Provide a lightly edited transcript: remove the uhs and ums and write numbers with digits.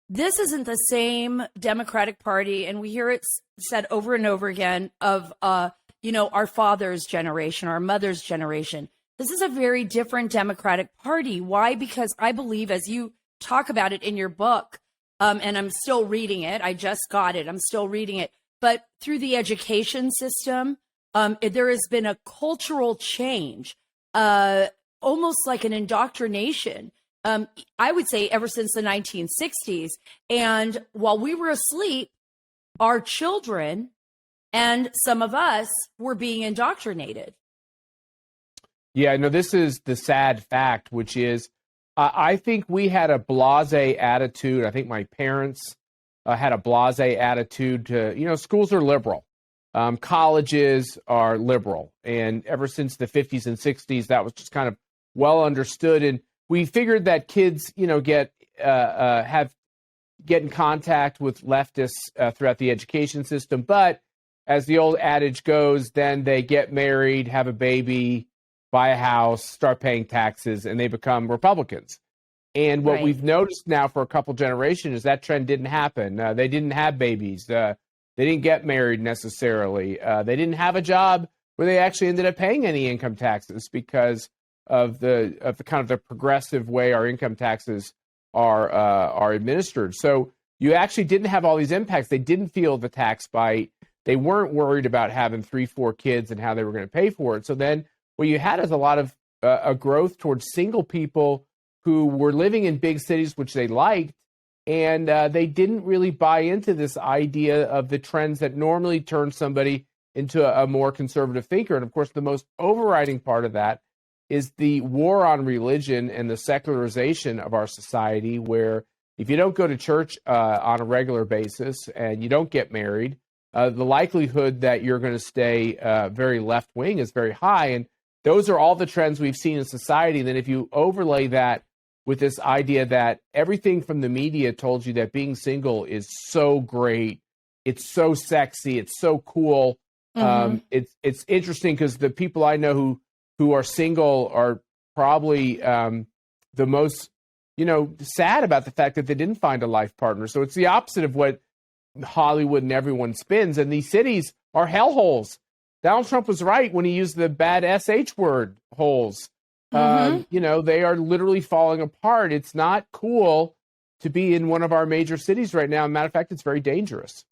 this isn't the same Democratic Party, and we hear it said over and over again of, our father's generation, our mother's generation. This is a very different Democratic Party. Why? Because I believe, as you talk about it in your book, and I'm still reading it. I just got it. I'm still reading it. But through the education system, there has been a cultural change, almost like an indoctrination. I would say ever since the 1960s. And while we were asleep, our children and some of us were being indoctrinated. Yeah, no, this is the sad fact, which is I think we had a blasé attitude. I think my parents had a blasé attitude to, schools are liberal. Colleges are liberal. And ever since the 50s and 60s, that was just kind of well understood. And we figured that kids, get in contact with leftists throughout the education system. But as the old adage goes, then they get married, have a baby, buy a house, start paying taxes, and they become Republicans. And what we've noticed now for a couple generations is that trend didn't happen. They didn't have babies. They didn't get married necessarily. They didn't have a job where they actually ended up paying any income taxes because of the kind of the progressive way our income taxes are administered. So you actually didn't have all these impacts. They didn't feel the tax bite. They weren't worried about having 3-4 kids and how they were going to pay for it. So then what you had is a lot of a growth towards single people who were living in big cities, which they liked, and they didn't really buy into this idea of the trends that normally turn somebody into a more conservative thinker. And of course, the most overriding part of that is the war on religion and the secularization of our society, where if you don't go to church on a regular basis and you don't get married, the likelihood that you're going to stay very left-wing is very high. And those are all the trends we've seen in society. And then if you overlay that with this idea that everything from the media told you that being single is so great, it's so sexy, it's so cool. It's interesting because the people I know who are single are probably the most, sad about the fact that they didn't find a life partner. So it's the opposite of what Hollywood and everyone spins. And these cities are hellholes. Donald Trump was right when he used the bad SH word, holes. They are literally falling apart. It's not cool to be in one of our major cities right now. Matter of fact, it's very dangerous.